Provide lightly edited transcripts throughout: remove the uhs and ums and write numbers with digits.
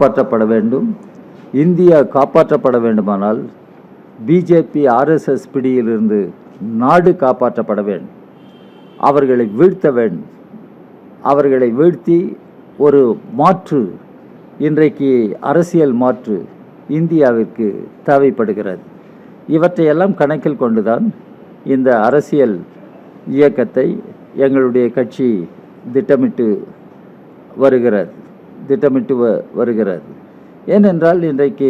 காப்பாற்றப்பட வேண்டும். இந்தியா காப்பாற்றப்பட வேண்டுமானால் பிஜேபி ஆர்எஸ்எஸ் பிடியிலிருந்து நாடு காப்பாற்றப்பட வேண்டும். அவர்களை வீழ்த்த வேண்டும். அவர்களை வீழ்த்தி ஒரு மாற்று, இன்றைக்கு அரசியல் மாற்று இந்தியாவிற்கு தேவைப்படுகிறது. இவற்றையெல்லாம் கணக்கில் கொண்டுதான் இந்த அரசியல் இயக்கத்தை எங்களுடைய கட்சி திட்டமிட்டு வருகிறது. ஏனென்றால் இன்றைக்கு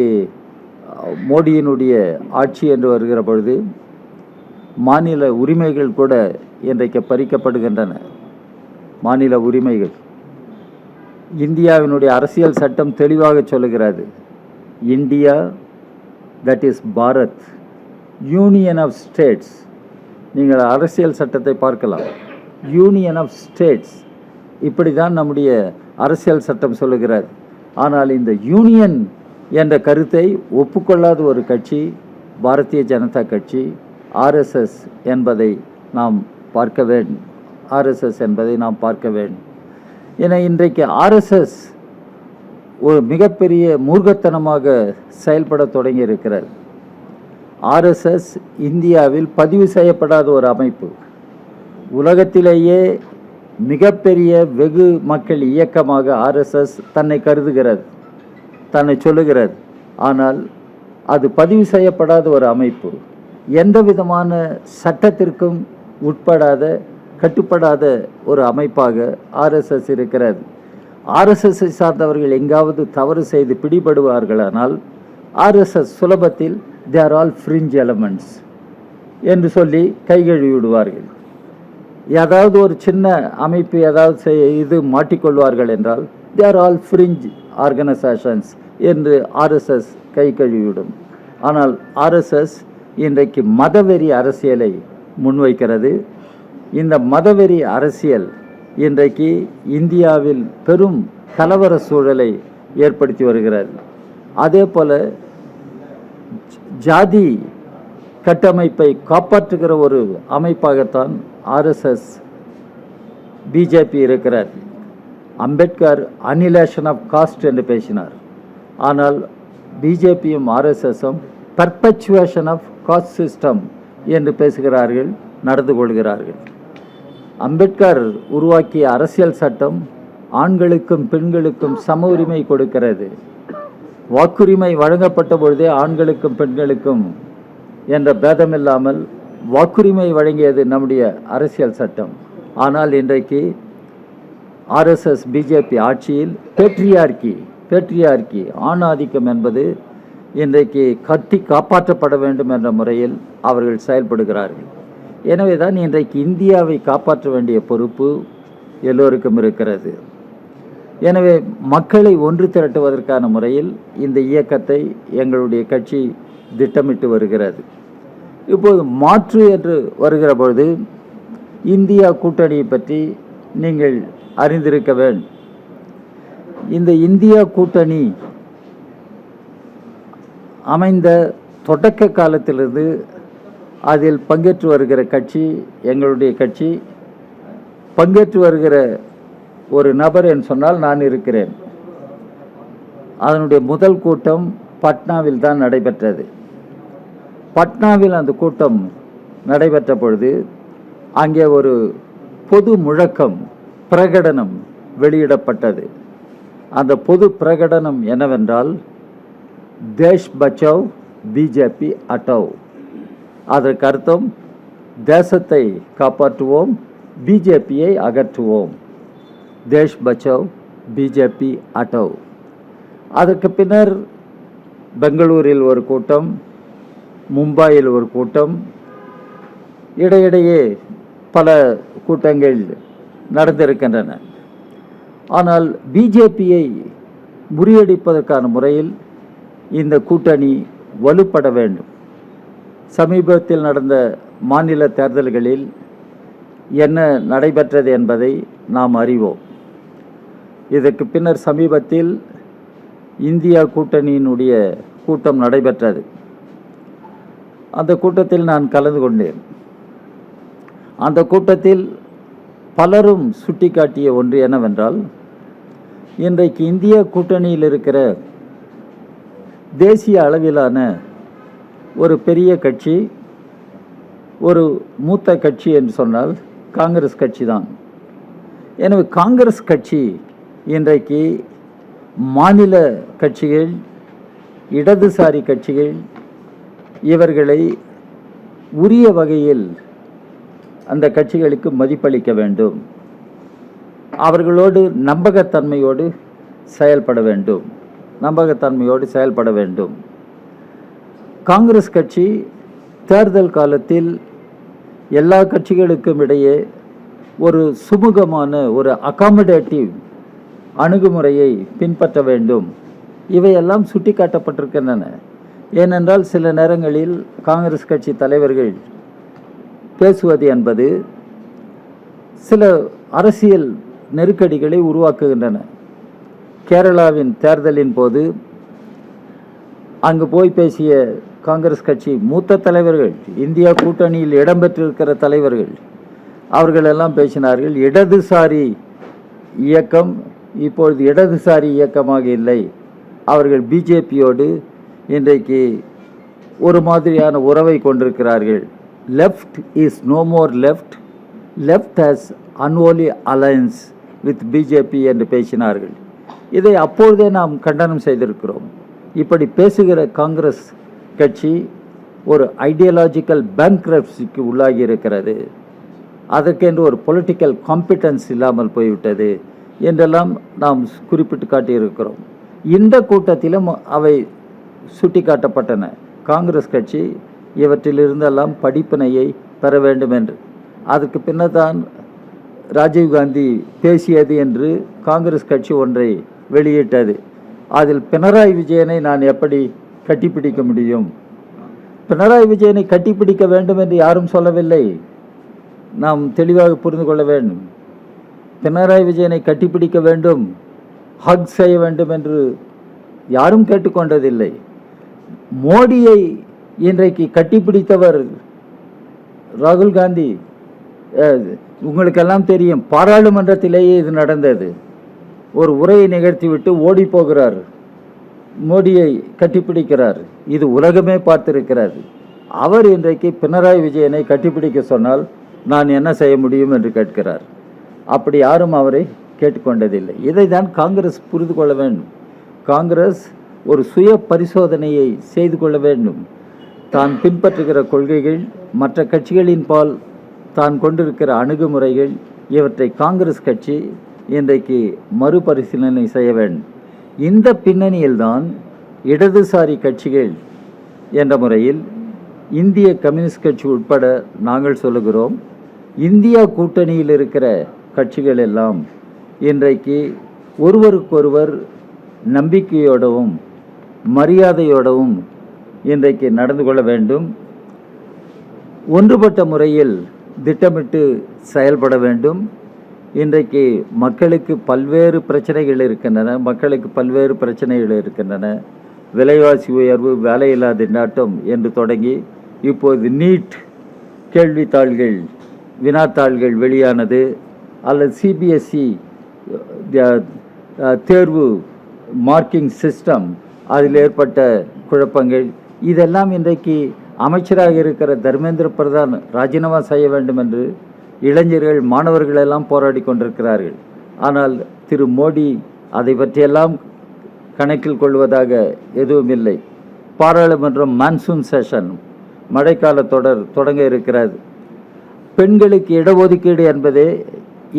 மோடியினுடைய ஆட்சி என்று வருகிற பொழுது மாநில உரிமைகள் கூட இன்றைக்கு பறிக்கப்படுகின்றன. மாநில உரிமைகள் இந்தியாவினுடைய அரசியல் சட்டம் தெளிவாக சொல்லுகிறது. India, that is Bharat, union of states. நீங்கள் அரசியல் சட்டத்தை பார்க்கலாம். யூனியன் ஆஃப் ஸ்டேட்ஸ், இப்படி தான் நம்முடைய அரசியல் சட்டம் சொல்லுகிறது. ஆனால் இந்த யூனியன் என்ற கருத்தை ஒப்புக்கொள்ளாத ஒரு கட்சி பாரதிய ஜனதா கட்சி, ஆர்எஸ்எஸ் என்பதை நாம் பார்க்க வேண்டும். என இன்றைக்கு ஆர்எஸ்எஸ் ஒரு மிகப்பெரிய மூர்க்கத்தனமாக செயல்பட தொடங்கி இருக்கிறது. ஆர்எஸ்எஸ் இந்தியாவில் பதிவு செய்யப்படாத ஒரு அமைப்பு. உலகத்திலேயே மிகப்பெரிய வெகு மக்கள் இயக்கமாக ஆர்எஸ்எஸ் தன்னை கருதுகிறது, தன்னை சொல்லுகிறது. ஆனால் அது பதிவு செய்யப்படாத ஒரு அமைப்பு. எந்த விதமான சட்டத்திற்கும் உட்படாத, கட்டுப்படாத ஒரு அமைப்பாக ஆர்எஸ்எஸ் இருக்கிறது. ஆர்எஸ்எஸ்ஸை சார்ந்தவர்கள் எங்காவது தவறு செய்து பிடிபடுவார்களானால் ஆர்எஸ்எஸ் சுலபத்தில் they are all fringe elements என்று சொல்லி கைகழுவி விடுவார்கள். ஏதாவது ஒரு சின்ன அமைப்பு ஏதாவது இது மாட்டிக்கொள்வார்கள் என்றால் தே ஆர் ஆல் ஃப்ரிஞ்ச் ஆர்கனைசேஷன்ஸ் என்று ஆர்எஸ்எஸ் கை கழுவிவிடும். ஆனால் ஆர்எஸ்எஸ் இன்றைக்கு மதவெறி அரசியலை முன்வைக்கிறது. இந்த மதவெறி அரசியல் இன்றைக்கு இந்தியாவில் பெரும் கலவர சூழலை ஏற்படுத்தி வருகிறது. அதே போல ஜாதி கட்டமைப்பை காப்பாற்றுகிற ஒரு அமைப்பாகத்தான் ஆர்எஸ்எஸ் பிஜேபி இருக்கிறார். அம்பேத்கர் அனிலேஷன் ஆஃப் காஸ்ட் என்று பேசினார். ஆனால் பிஜேபியும் ஆர்எஸ்எஸும் பர்பச்சுவேஷன் ஆஃப் காஸ்ட் சிஸ்டம் என்று பேசுகிறார்கள், நடந்து கொள்கிறார்கள். அம்பேத்கர் உருவாக்கிய அரசியல் சட்டம் ஆண்களுக்கும் பெண்களுக்கும் சம உரிமை கொடுக்கிறது. வாக்குரிமை வழங்கப்பட்ட பொழுதே ஆண்களுக்கும் பெண்களுக்கும் என்ற பேதமில்லாமல் வாக்குரிமை வழங்கியது நம்முடைய அரசியல் சட்டம். ஆனால் இன்றைக்கு ஆர்எஸ்எஸ் பிஜேபி ஆட்சியில் பேட்ரியார்கி ஆணாதிக்கம் என்பது இன்றைக்கு கட்டி காப்பாற்றப்பட வேண்டும் என்ற முறையில் அவர்கள் செயல்படுகிறார்கள். எனவே தான் இன்றைக்கு இந்தியாவை காப்பாற்ற வேண்டிய பொறுப்பு எல்லோருக்கும் இருக்கிறது. எனவே மக்களை ஒன்று திரட்டுவதற்கான முறையில் இந்த இயக்கத்தை எங்களுடைய கட்சி திட்டமிட்டு வருகிறது. இப்போது மாற்று என்று வருகிற பொழுது இந்தியா கூட்டணியை பற்றி நீங்கள் அறிந்திருக்க வேண்டும். இந்த இந்தியா கூட்டணி அமைந்த தொடக்க காலத்திலிருந்து அதில் பங்கேற்று வருகிற கட்சி எங்களுடைய கட்சி. பங்கேற்று வருகிற ஒரு நபர் என்று சொன்னால் நான் இருக்கிறேன். அதனுடைய முதல் கூட்டம் பட்னாவில் தான் நடைபெற்றது. பட்னாவில் அந்த கூட்டம் நடைபெற்ற பொழுது அங்கே ஒரு பொது முழக்கம், பிரகடனம் வெளியிடப்பட்டது. அந்த பொது பிரகடனம் என்னவென்றால், தேஷ் பச்சாவ் பிஜேபி அட்டாவ். அதற்கு அர்த்தம், தேசத்தை காப்பாற்றுவோம், பிஜேபியை அகற்றுவோம். தேஷ் பச்சாவ் பிஜேபி அட்டாவ். அதற்கு பின்னர் பெங்களூரில் ஒரு கூட்டம், மும்பையில் ஒரு கூட்டம், இடையிடையே பல கூட்டங்கள் நடந்திருக்கின்றன. ஆனால் பிஜேபியை முறியடிப்பதற்கான முறையில் இந்த கூட்டணி வலுப்பட வேண்டும். சமீபத்தில் நடந்த மாநில தேர்தல்களில் என்ன நடைபெற்றது என்பதை நாம் அறிவோம். இதற்கு பின்னர் சமீபத்தில் இந்தியா கூட்டணியினுடைய கூட்டம் நடைபெற்றது. அந்த கூட்டத்தில் நான் கலந்து கொண்டேன். அந்த கூட்டத்தில் பலரும் சுட்டிக்காட்டிய ஒன்று என்னவென்றால், இன்றைக்கு இந்திய கூட்டணியில் இருக்கிற தேசிய அளவிலான ஒரு பெரிய கட்சி, ஒரு மூத்த கட்சி என்று சொன்னால் காங்கிரஸ் கட்சி தான். எனவே காங்கிரஸ் கட்சி இன்றைக்கு மாநில கட்சிகள், இடதுசாரி கட்சிகள் இவர்களை உரிய வகையில் அந்த கட்சிகளுக்கு மதிப்பளிக்க வேண்டும். அவர்களோடு நம்பகத்தன்மையோடு செயல்பட வேண்டும். காங்கிரஸ் கட்சி தேர்தல் காலத்தில் எல்லா கட்சிகளுக்கும் இடையே ஒரு சுமூகமான, ஒரு அகாமடேட்டிவ் அணுகுமுறையை பின்பற்ற வேண்டும். இவையெல்லாம் சுட்டிக்காட்டப்பட்டிருக்கின்றன. ஏனென்றால் சில நேரங்களில் காங்கிரஸ் கட்சி தலைவர்கள் பேசுவது என்பது சில அரசியல் நெருக்கடிகளை உருவாக்குகின்றன. கேரளாவின் தேர்தலின் போது அங்கு போய் பேசிய காங்கிரஸ் கட்சி மூத்த தலைவர்கள், இந்தியா கூட்டணியில் இடம்பெற்றிருக்கிற தலைவர்கள், அவர்களெல்லாம் பேசினார்கள். இடதுசாரி இயக்கம் இப்பொழுது இடதுசாரி இயக்கமாக இல்லை. அவர்கள் பிஜேபியோடு இன்றைக்கு ஒரு மாதிரியான உறவை கொண்டிருக்கிறார்கள். Left is no more left, left has unholy alliance with BJP என்று பேசினார்கள். இதை அப்பொழுதே நாம் கண்டனம் செய்திருக்கிறோம். இப்படி பேசுகிற காங்கிரஸ் கட்சி ஒரு ஐடியாலஜிக்கல் பேங்க்ரப்சிக்கு உள்ளாகி இருக்கிறது. அதற்கென்று ஒரு பொலிட்டிக்கல் காம்பிட்டன்ஸ் இல்லாமல் போய்விட்டது என்றெல்லாம் நாம் குறிப்பிட்டு காட்டியிருக்கிறோம். இந்த கூட்டத்திலும் அவை சுட்டிக்காட்டப்பட்டன. காங்கிரஸ் கட்சி இவற்றிலிருந்தெல்லாம் படிப்பினையை பெற வேண்டும் என்று. அதற்கு பின்னர் தான் ராஜீவ்காந்தி பேசியது என்று காங்கிரஸ் கட்சி ஒன்றை வெளியிட்டது. அதில் பினராயி விஜயனை நான் எப்படி கட்டிப்பிடிக்க முடியும்? பினராயி விஜயனை கட்டிப்பிடிக்க வேண்டும் என்று யாரும் சொல்லவில்லை. நாம் தெளிவாக புரிந்து கொள்ள வேண்டும். பினராயி விஜயனை கட்டிப்பிடிக்க வேண்டும், ஹக் செய்ய வேண்டும் என்று யாரும் கேட்டுக்கொண்டதில்லை. மோடியை இன்றைக்கு கட்டிப்பிடித்தவர் ராகுல் காந்தி. உங்களுக்கெல்லாம் தெரியும், பாராளுமன்றத்திலேயே இது நடந்தது. ஒரு உரையை நிகழ்த்திவிட்டு ஓடி போகிறார், மோடியை கட்டிப்பிடிக்கிறார். இது உலகமே பார்த்திருக்கிறது. அவர் இன்றைக்கு பினராயி விஜயனை கட்டிப்பிடிக்க சொன்னால் நான் என்ன செய்ய முடியும் என்று கேட்கிறார். அப்படி யாரும் அவரை கேட்டுக்கொண்டதில்லை. இதை தான் காங்கிரஸ் புரிந்து கொள்ள வேண்டும். காங்கிரஸ் ஒரு சுய பரிசோதனையை செய்து கொள்ள வேண்டும். தான் பின்பற்றுகிற கொள்கைகள், மற்ற கட்சிகளின் பால் தான் கொண்டிருக்கிற அணுகுமுறைகள், இவற்றை காங்கிரஸ் கட்சி இன்றைக்கு மறுபரிசீலனை செய்ய வேண்டும். இந்த பின்னணியில்தான் இடதுசாரி கட்சிகள் என்ற முறையில் இந்திய கம்யூனிஸ்ட் கட்சி உட்பட நாங்கள் சொல்லுகிறோம், இந்தியா கூட்டணியில் இருக்கிற கட்சிகள் எல்லாம் இன்றைக்கு ஒருவருக்கொருவர் நம்பிக்கையோடவும் மரியாதையோடவும் இன்றைக்கு நடந்து கொள்ள வேண்டும். ஒன்றுபட்ட முறையில் திட்டமிட்டு செயல்பட வேண்டும். இன்றைக்கு மக்களுக்கு பல்வேறு பிரச்சனைகள் இருக்கின்றன. விலைவாசி உயர்வு, வேலையில்லா திண்டாட்டம் என்று தொடங்கி இப்போது நீட் கேள்வித்தாள்கள், வினாத்தாள்கள் வெளியானது, அல்லது சிபிஎஸ்இ தேர்வு மார்க்கிங் சிஸ்டம், அதில் ஏற்பட்ட குழப்பங்கள், இதெல்லாம் இன்றைக்கு அமைச்சராக இருக்கிற தர்மேந்திர பிரதான் ராஜினாமா செய்ய வேண்டும் என்று இளைஞர்கள், மாணவர்கள் எல்லாம் போராடி கொண்டிருக்கிறார்கள். ஆனால் திரு மோடி அதை பற்றியெல்லாம் கணக்கில் கொள்வதாக எதுவும் இல்லை. பாராளுமன்றம் மான்சூன் செஷன், மழைக்கால தொடர் தொடங்க இருக்கிறது. பெண்களுக்கு இடஒதுக்கீடு என்பதே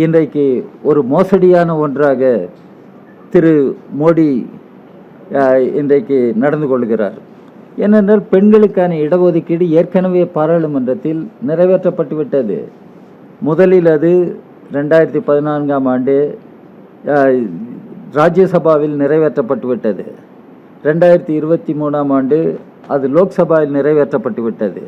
இன்றைக்கு ஒரு மோசடியான ஒன்றாக திரு மோடி இன்றைக்கு நடந்து கொள்கிறார். ஏனென்றால் பெண்களுக்கான இடஒதுக்கீடு ஏற்கனவே பாராளுமன்றத்தில் நிறைவேற்றப்பட்டுவிட்டது. முதலில் அது 2014ஆம் ஆண்டு ராஜ்யசபாவில் நிறைவேற்றப்பட்டுவிட்டது. 2023ஆம் ஆண்டு அது லோக்சபாவில் நிறைவேற்றப்பட்டுவிட்டது.